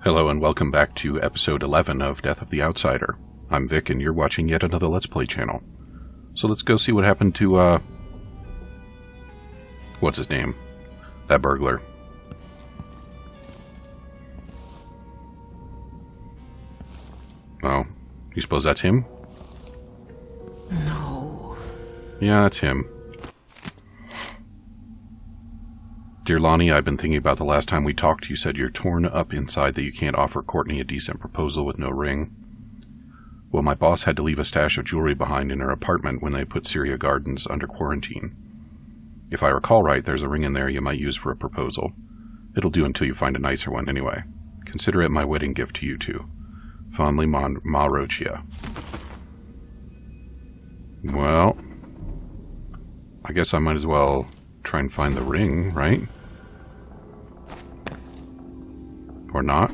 Hello and welcome back to episode 11 of Death of the Outsider. I'm Vic and you're watching yet another Let's Play channel. So let's go see what happened to, what's his name? That burglar. Oh, you suppose that's him? No. Yeah, that's him. Dear Lonnie, I've been thinking about the last time we talked. You said you're torn up inside that you can't offer Courtney a decent proposal with no ring. Well, my boss had to leave a stash of jewelry behind in her apartment when they put Syria Gardens under quarantine. If I recall right, there's a ring in there you might use for a proposal. It'll do until you find a nicer one anyway. Consider it my wedding gift to you two. Fondly, Ma Rochia. Well, I guess I might as well try and find the ring, right? Or not?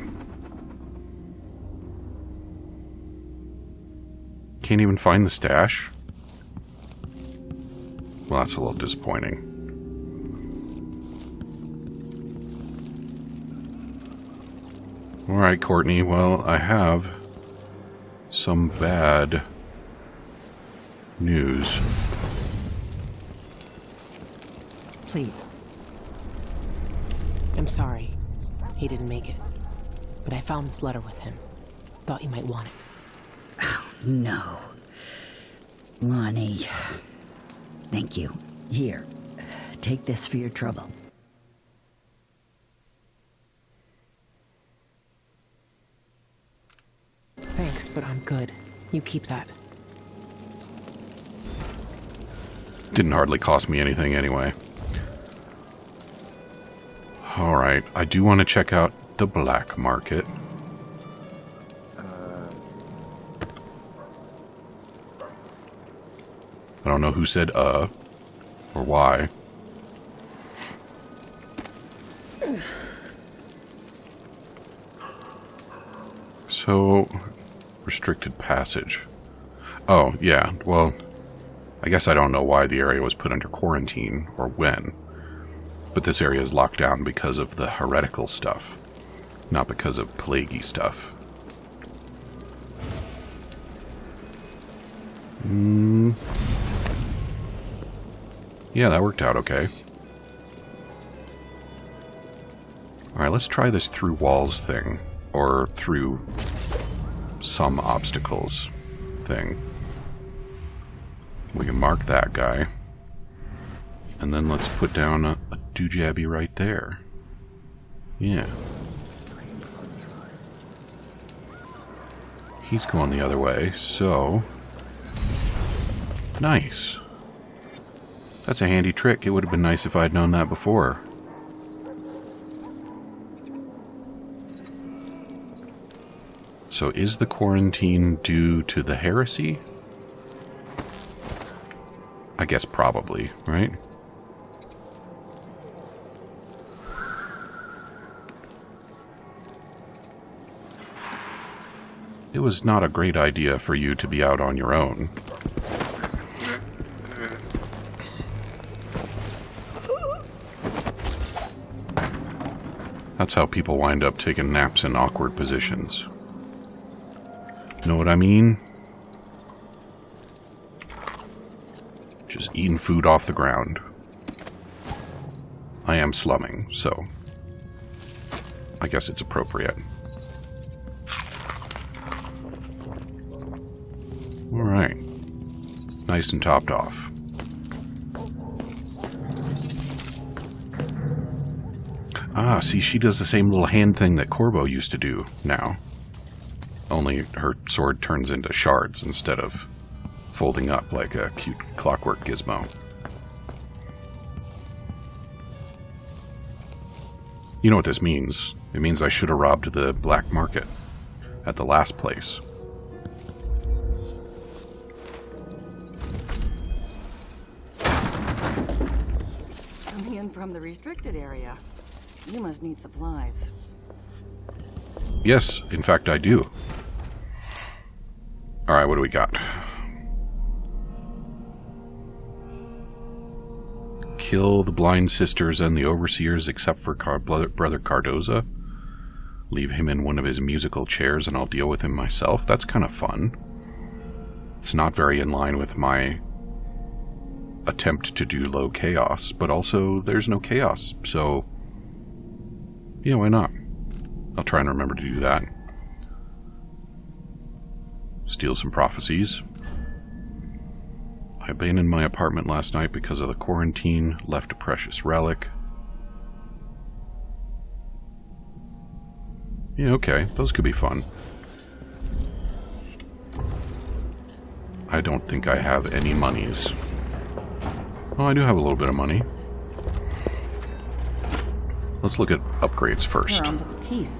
Can't even find the stash? Well, that's a little disappointing. Alright, Courtney, well, I have some bad news. Please. I'm sorry. He didn't make it. But I found this letter with him. Thought you might want it. Oh, no. Lonnie. Thank you. Here. Take this for your trouble. Thanks, but I'm good. You keep that. Didn't hardly cost me anything anyway. Alright, I do want to check out the black market. I don't know who said or why. So, restricted passage. Oh, yeah, well, I guess I don't know why the area was put under quarantine, or when. But this area is locked down because of the heretical stuff, not because of plaguey stuff. Yeah, that worked out okay. Alright, let's try this through walls thing, or through some obstacles thing. We can mark that guy. And then let's put down a doojabby right there. Yeah. He's going the other way, so... Nice. That's a handy trick. It would have been nice if I'd known that before. So is the quarantine due to the heresy? I guess probably, right? It was not a great idea for you to be out on your own. That's how people wind up taking naps in awkward positions. Know what I mean? Just eating food off the ground. I am slumming, so I guess it's appropriate. Alright. Nice and topped off. Ah, see, she does the same little hand thing that Corvo used to do now. Only her sword turns into shards instead of folding up like a cute clockwork gizmo. You know what this means. It means I should have robbed the black market at the last place. Coming in from the restricted area. You must need supplies. Yes, in fact I do. Alright, what do we got? Kill the blind sisters and the overseers except for Brother Cardoza. Leave him in one of his musical chairs and I'll deal with him myself. That's kind of fun. It's not very in line with my attempt to do low chaos, but also there's no chaos, so yeah, why not? I'll try and remember to do that. Steal some prophecies. I abandoned my apartment last night because of the quarantine, left a precious relic. Yeah, okay, those could be fun. I don't think I have any monies. Oh, I do have a little bit of money. Let's look at upgrades first. You're armed to the teeth.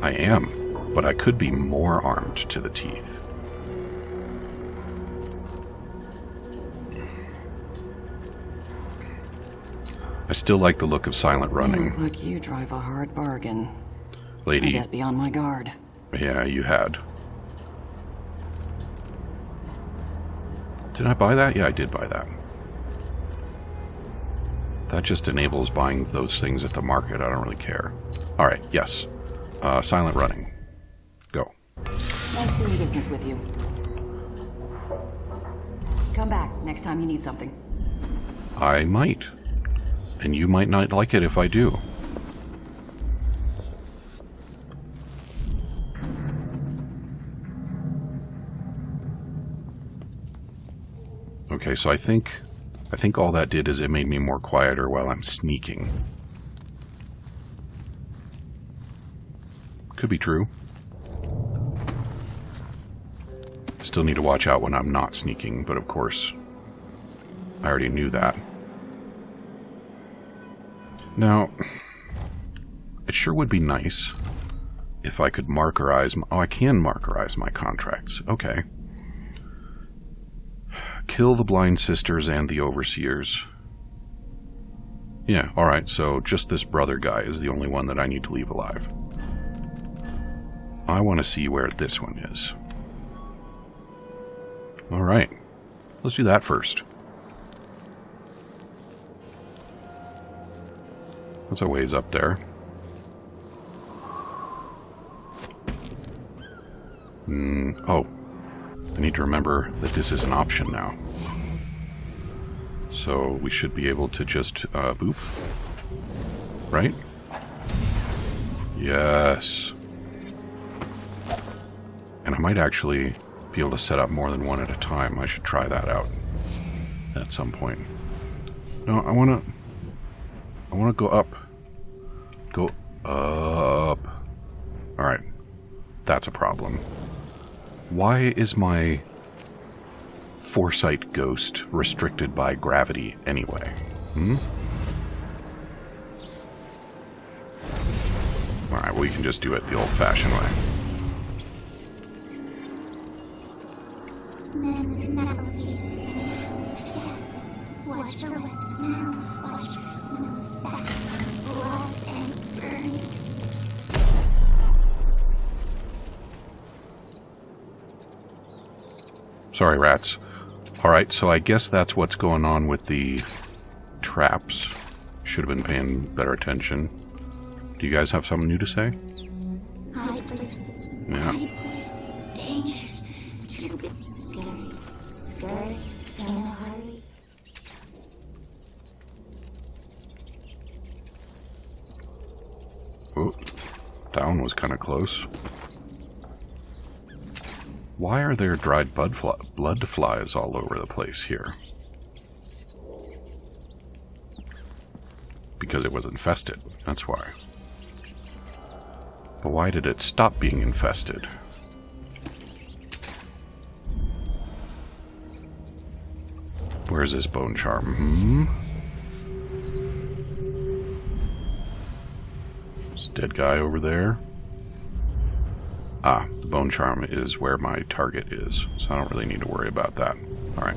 I am, but I could be more armed to the teeth. I still like the look of silent You running. look like you drive a hard bargain. I Lady, guess be on my guard. yeah, you had. Did I buy that? Yeah, I did buy that. That just enables buying those things at the market. I don't really care. Alright, yes. Silent running. Go. Nice doing business with you. Come back next time you need something. I might. And you might not like it if I do. Okay, so I think all that did is it made me more quieter while I'm sneaking. Could be true. Still need to watch out when I'm not sneaking, but of course, I already knew that. Now, it sure would be nice if I could markerize... Oh, I can markerize my contracts. Okay. Kill the blind sisters and the overseers. Yeah, alright, so just this brother guy is the only one that I need to leave alive. I want to see where this one is. Alright, let's do that first. That's a ways up there. Oh. I need to remember that this is an option now. So we should be able to just, boop. Right? Yes. And I might actually be able to set up more than one at a time. I should try that out at some point. No, I want to go up. Go up. Alright. That's a problem. Why is my foresight ghost restricted by gravity anyway? Alright, well, you can just do it the old-fashioned way. Yes. Watch for wet smell. Watch for smell fat, blood, and burn. Sorry, rats. Alright, so I guess that's what's going on with the traps. Should have been paying better attention. Do you guys have something new to say? High places. Yeah. High places. Dangerous. Too bit scary. Scary in a hurry. Oh, that one was kind of close. Why are there dried blood flies all over the place here? Because it was infested, that's why. But why did it stop being infested? Where's this bone charm? This dead guy over there. Ah, the bone charm is where my target is, so I don't really need to worry about that. Alright.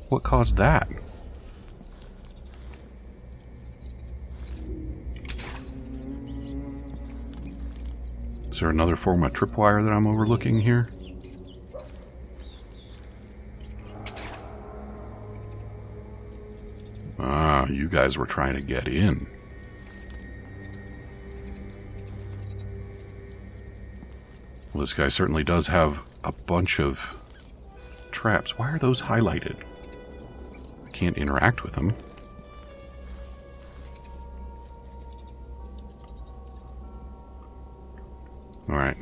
What caused that? Is there another form of tripwire that I'm overlooking here? Wow, you guys were trying to get in. Well, this guy certainly does have a bunch of traps. Why are those highlighted? I can't interact with them. Alright.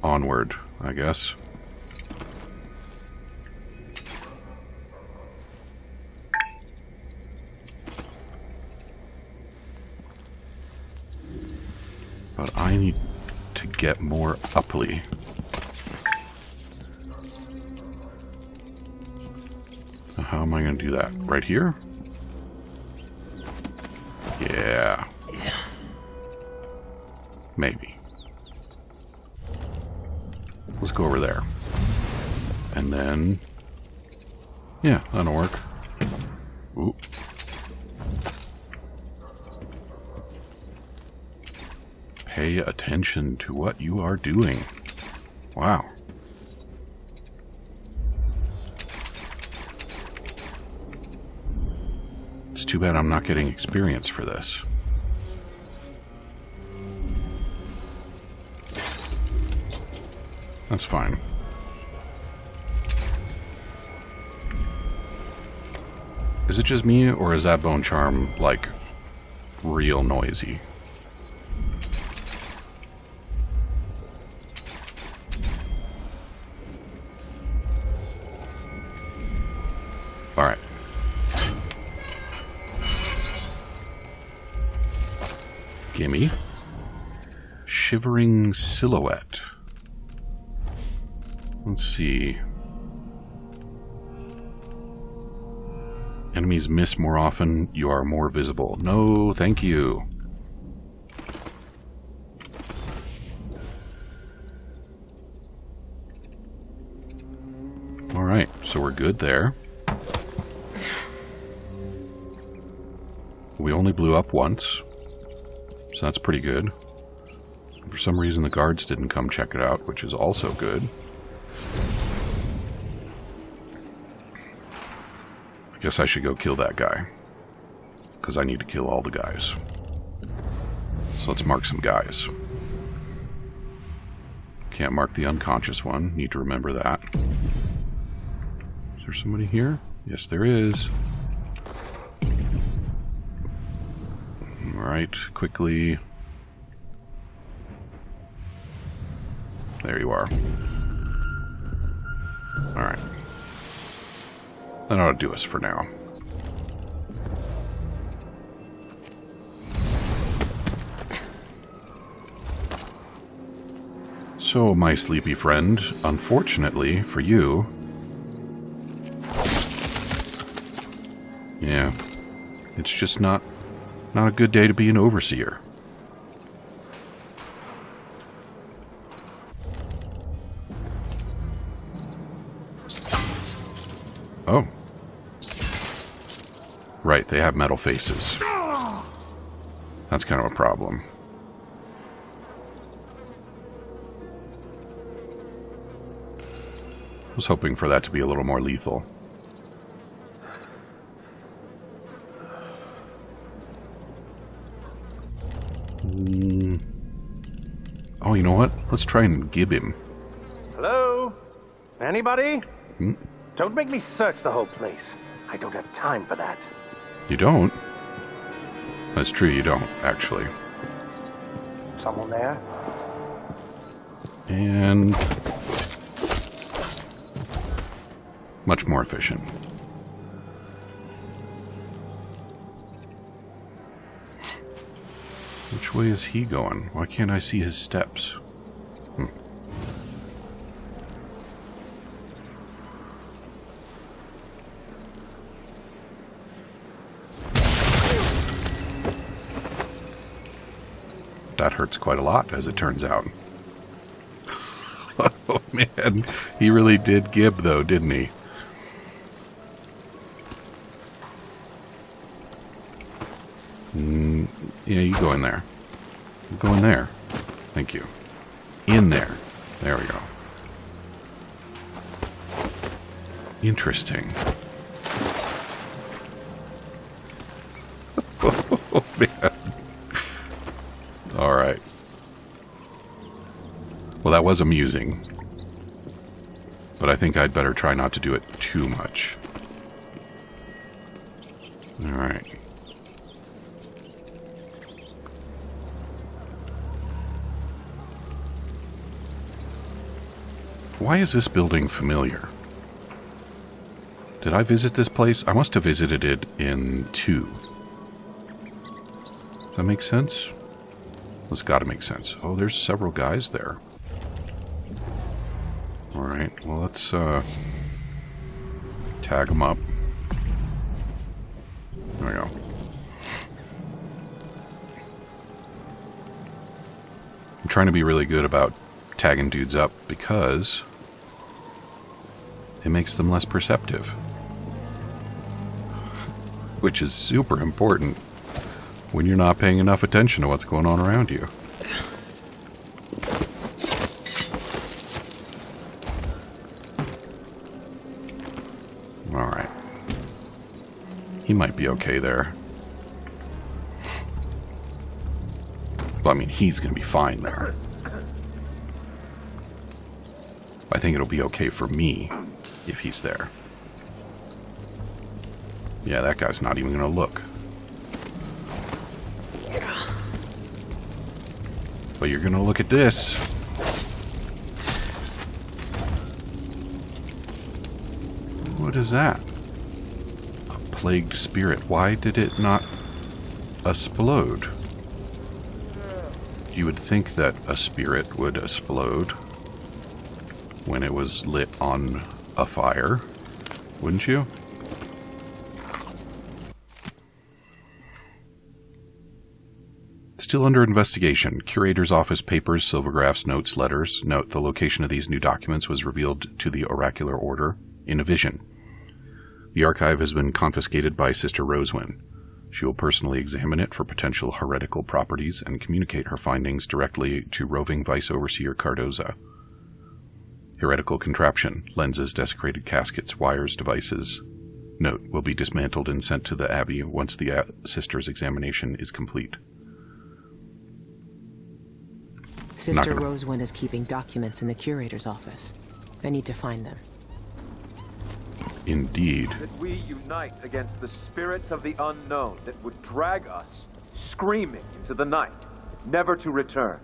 Onward, I guess. But I need to get more upply. So how am I going to do that? Right here? Yeah. Maybe. Let's go over there. And then... yeah, that'll work. Ooh. Pay attention to what you are doing. Wow. It's too bad I'm not getting experience for this. That's fine. Is it just me, or is that bone charm, like, real noisy? Alright. Gimme. Shivering Silhouette. Let's see. Enemies miss more often. You are more visible. No, thank you. Alright, so we're good there. We only blew up once, so that's pretty good. For some reason the guards didn't come check it out, which is also good. I guess I should go kill that guy, because I need to kill all the guys. So let's mark some guys. Can't mark the unconscious one, need to remember that. Is there somebody here? Yes, there is. Alright, quickly. There you are. Alright. That ought to do us for now. So, my sleepy friend, unfortunately for you... yeah, it's just not a good day to be an overseer. Oh. Right, they have metal faces. That's kind of a problem. I was hoping for that to be a little more lethal. Oh, you know what? Let's try and gib him. Hello? Anybody? Hmm? Don't make me search the whole place. I don't have time for that. You don't? That's true, you don't, actually. Someone there? And... much more efficient. Which way is he going? Why can't I see his steps? That hurts quite a lot, as it turns out. Oh man, he really did gib though, didn't he? Yeah, you go in there. Go in there. Thank you. In there. There we go. man. Alright. Well, that was amusing. But I think I'd better try not to do it too much. Alright. Why is this building familiar? Did I visit this place? I must have visited it in 2. Does that make sense? Well, it's got to make sense. Oh, there's several guys there. Alright, well, let's tag them up. There we go. I'm trying to be really good about tagging dudes up because it makes them less perceptive. Which is super important when you're not paying enough attention to what's going on around you. Alright. He might be okay there. Well, I mean, he's going to be fine there. I think it'll be okay for me if he's there. Yeah, that guy's not even going to look. But you're going to look at this. What is that? A plagued spirit. Why did it not explode? You would think that a spirit would explode when it was lit on a fire, wouldn't you? Still under investigation. Curator's office papers, silvergraphs, notes, letters. Note, the location of these new documents was revealed to the Oracular Order in a vision. The archive has been confiscated by Sister Rosewyn. She will personally examine it for potential heretical properties and communicate her findings directly to roving Vice Overseer Cardoza. Heretical contraption, lenses, desecrated caskets, wires, devices. Note, will be dismantled and sent to the Abbey once the Sister's examination is complete. Sister Rosewyn is keeping documents in the Curator's office. I need to find them. Indeed. That we unite against the spirits of the unknown that would drag us, screaming into the night, never to return.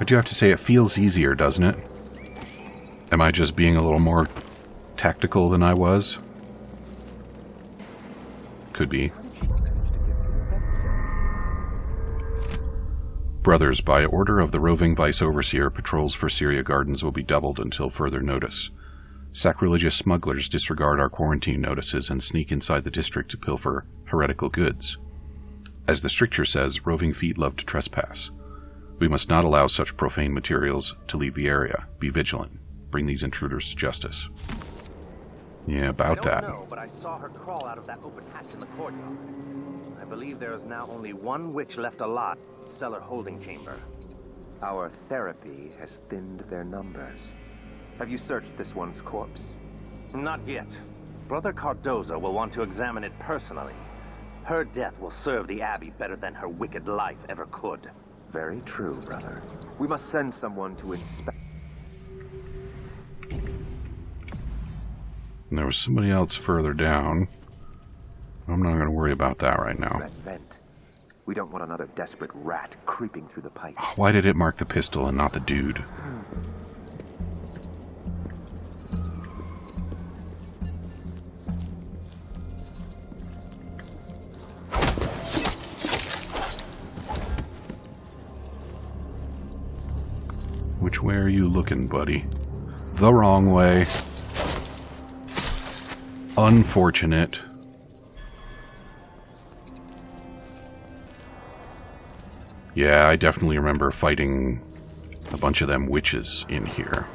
I do have to say, it feels easier, doesn't it? Am I just being a little more tactical than I was? Could be. Brothers, by order of the roving Vice Overseer, patrols for Syria Gardens will be doubled until further notice. Sacrilegious smugglers disregard our quarantine notices and sneak inside the district to pilfer heretical goods. As the stricture says, roving feet love to trespass. We must not allow such profane materials to leave the area. Be vigilant. Bring these intruders to justice. Yeah, about that. I don't know, but I saw her crawl out of that open hatch in the courtyard. I believe there is now only one witch left alive in the cellar holding chamber. Our therapy has thinned their numbers. Have you searched this one's corpse? Not yet. Brother Cardoza will want to examine it personally. Her death will serve the Abbey better than her wicked life ever could. Very true, brother. We must send someone to inspect. And there was somebody else further down. I'm not going to worry about that right now. That vent. We don't want another desperate rat creeping through the pipes. Why did it mark the pistol and not the dude? Which way are you looking, buddy? The wrong way. Unfortunate. Yeah, I definitely remember fighting a bunch of them witches in here.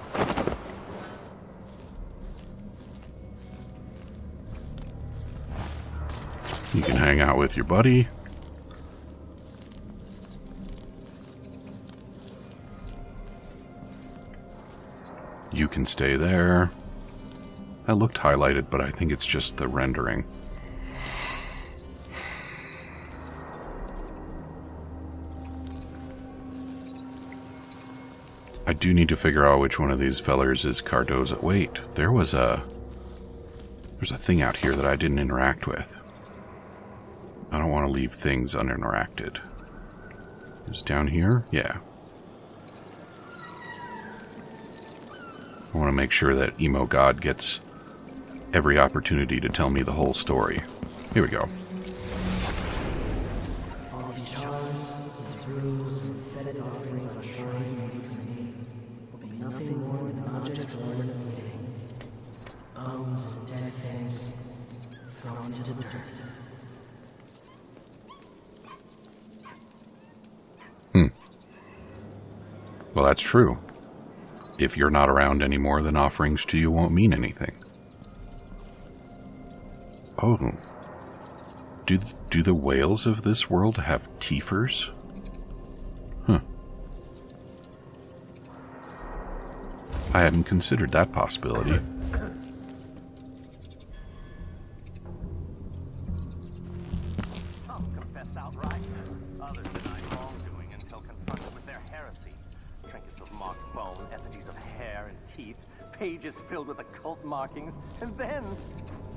You can hang out with your buddy. can stay there. That looked highlighted, but I think it's just the rendering. I do need to figure out which one of these fellers is Cardoza. Wait, there's a thing out here that I didn't interact with. I don't want to leave things uninteracted. It's down here? Yeah. I want to make sure that Emo God gets every opportunity to tell me the whole story. Here we go. All these charms, these rules, and fetid offerings on shrines made for me will be nothing more than objects worn and bleeding. Bones and dead things thrown into the dirt. Well, that's true. If you're not around anymore, then offerings to you won't mean anything. Oh. Do the whales of this world have teethers? Huh. I hadn't considered that possibility. Some confess outright. Others deny wrongdoing until confronted with their heresy. Trinkets of mocked bone, effigies of hair and teeth, pages filled with occult markings, and then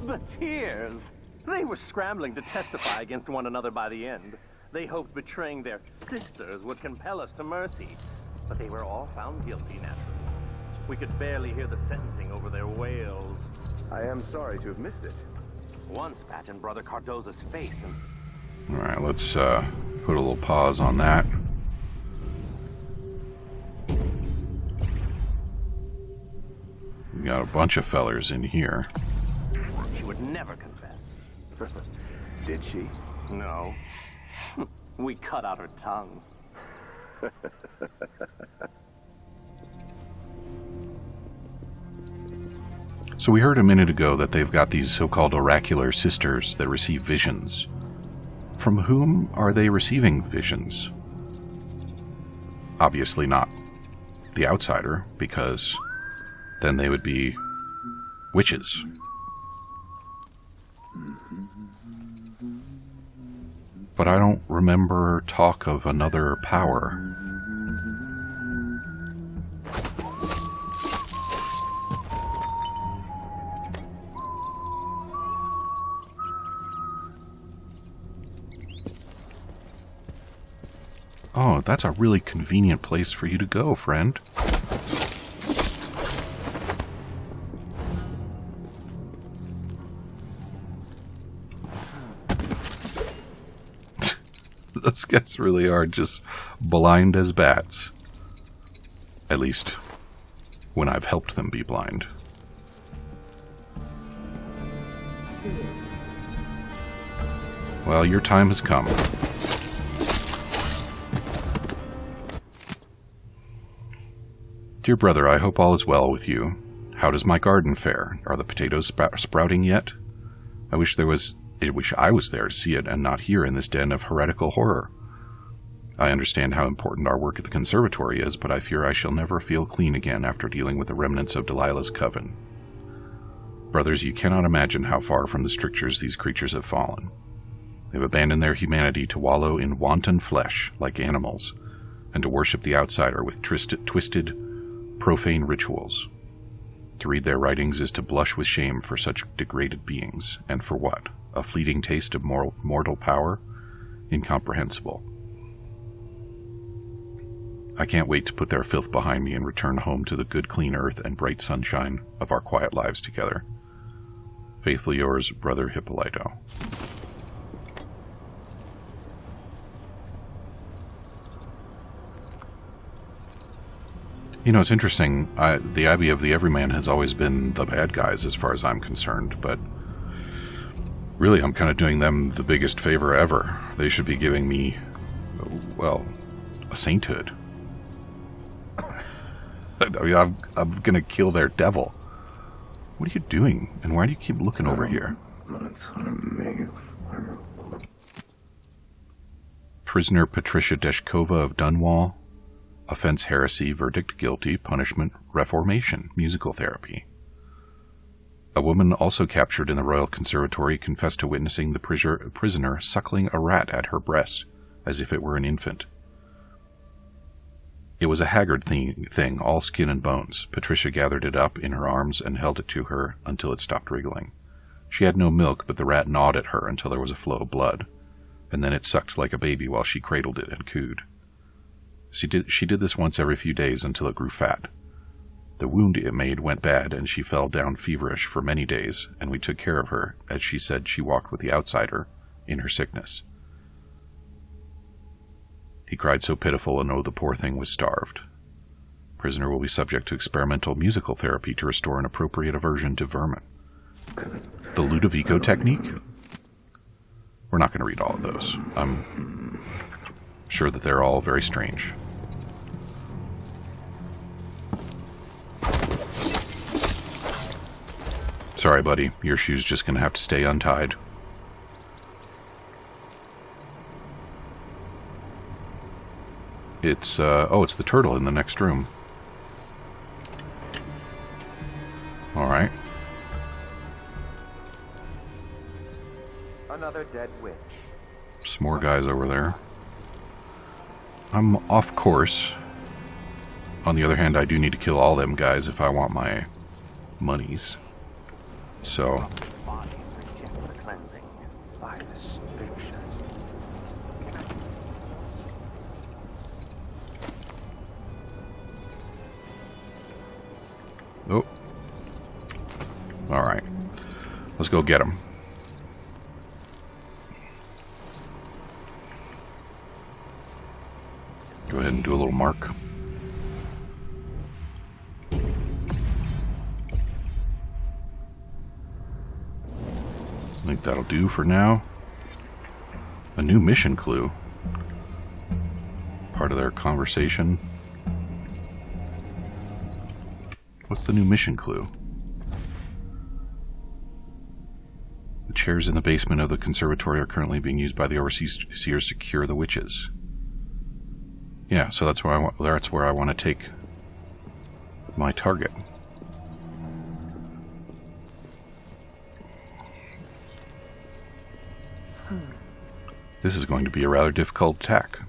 the tears. They were scrambling to testify against one another by the end. They hoped betraying their sisters would compel us to mercy, but they were all found guilty naturally. We could barely hear the sentencing over their wails. I am sorry to have missed it. One spat in Brother Cardoza's face and... Alright, let's put a little pause on that. We got a bunch of fellers in here. She would never confess. Did she? No. We cut out her tongue. So we heard a minute ago that they've got these so-called oracular sisters that receive visions. From whom are they receiving visions? Obviously not the outsider, because then they would be witches. But I don't remember talk of another power. Oh, that's a really convenient place for you to go, friend. Those guys really are just blind as bats. At least, when I've helped them be blind. Well, your time has come. Dear brother, I hope all is well with you. How does my garden fare? Are the potatoes sprouting yet? I wish I was there to see it and not here in this den of heretical horror. I understand how important our work at the conservatory is, but I fear I shall never feel clean again after dealing with the remnants of Delilah's coven. Brothers, you cannot imagine how far from the strictures these creatures have fallen. They've abandoned their humanity to wallow in wanton flesh, like animals, and to worship the outsider with twisted, profane rituals. To read their writings is to blush with shame for such degraded beings, and for what? A fleeting taste of mortal power? Incomprehensible. I can't wait to put their filth behind me and return home to the good clean earth and bright sunshine of our quiet lives together. Faithfully yours, Brother Hippolyto. You know, it's interesting. The Abbey of the Everyman has always been the bad guys as far as I'm concerned, but really I'm kind of doing them the biggest favor ever. They should be giving me, well, a sainthood. I mean, I'm going to kill their devil. What are you doing? And why do you keep looking over here? Prisoner Patricia Deshkova of Dunwall. Offense heresy, verdict guilty, punishment, reformation, musical therapy. A woman also captured in the Royal Conservatory confessed to witnessing the prisoner suckling a rat at her breast, as if it were an infant. It was a haggard thing, all skin and bones. Patricia gathered it up in her arms and held it to her until it stopped wriggling. She had no milk, but the rat gnawed at her until there was a flow of blood, and then it sucked like a baby while she cradled it and cooed. She did this once every few days until it grew fat. The wound it made went bad, and she fell down feverish for many days, and we took care of her, as she said she walked with the outsider in her sickness. He cried so pitiful, and oh, the poor thing was starved. Prisoner will be subject to experimental musical therapy to restore an appropriate aversion to vermin. The Ludovico technique? We're not going to read all of those. I'm sure that they're all very strange. Sorry, buddy. Your shoe's just going to have to stay untied. It's the turtle in the next room. Alright. Another dead witch. Some more guys over there. I'm off course. On the other hand, I do need to kill all them guys if I want my monies. So... Body rejects the cleansing by the scriptures. Oh. Alright. Let's go get him. Go ahead and do a little mark. I think that'll do for now. A new mission clue. Part of their conversation. What's the new mission clue? The chairs in the basement of the conservatory are currently being used by the overseers to cure the witches. Yeah, so that's where I want to take my target. This is going to be a rather difficult attack.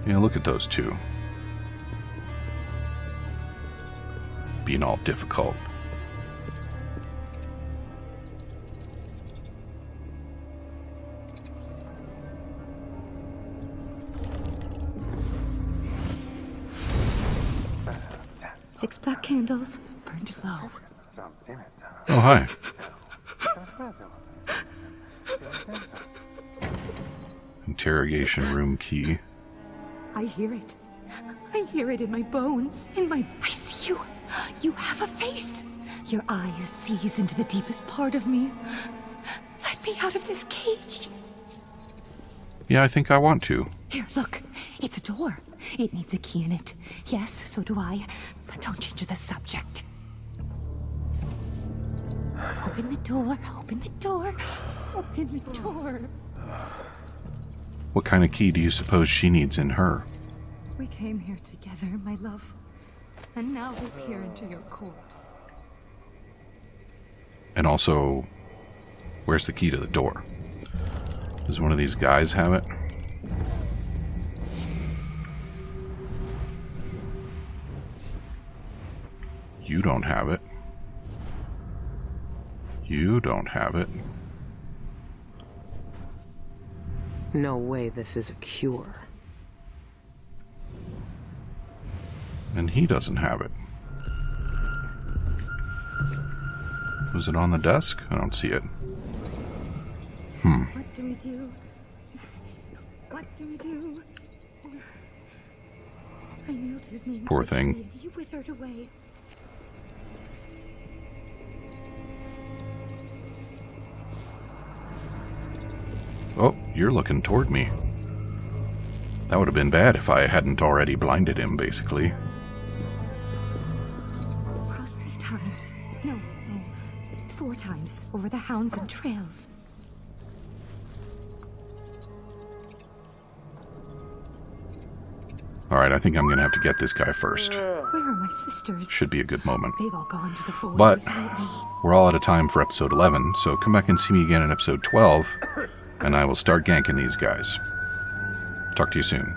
Yeah, look at those two. Being all difficult. Six black candles, burned low. Oh, hi. Interrogation room key. I hear it. I hear it in my bones, I see you. You have a face. Your eyes seize into the deepest part of me. Let me out of this cage. Yeah, I think I want to. Here, look. It's a door. It needs a key in it. Yes, so do I. But don't change the subject. Open the door, open the door, open the door. What kind of key do you suppose she needs in her? We came here together, my love. And now we peer into your corpse. And also, where's the key to the door? Does one of these guys have it? You don't have it. You don't have it. No way this is a cure. And he doesn't have it. Was it on the desk? I don't see it. What do we do? What do we do? I nailed his name. Poor to a thing. tree and he withered away. Oh, you're looking toward me. That would have been bad if I hadn't already blinded him, basically. Cross 3 times. No, sometimes over the hounds and trails. Alright, I think I'm gonna have to get this guy first. Where are my sisters? Should be a good moment. They've all gone to the void But without me. we're all out of time for episode 11, so come back and see me again in episode 12, and I will start ganking these guys. Talk to you soon.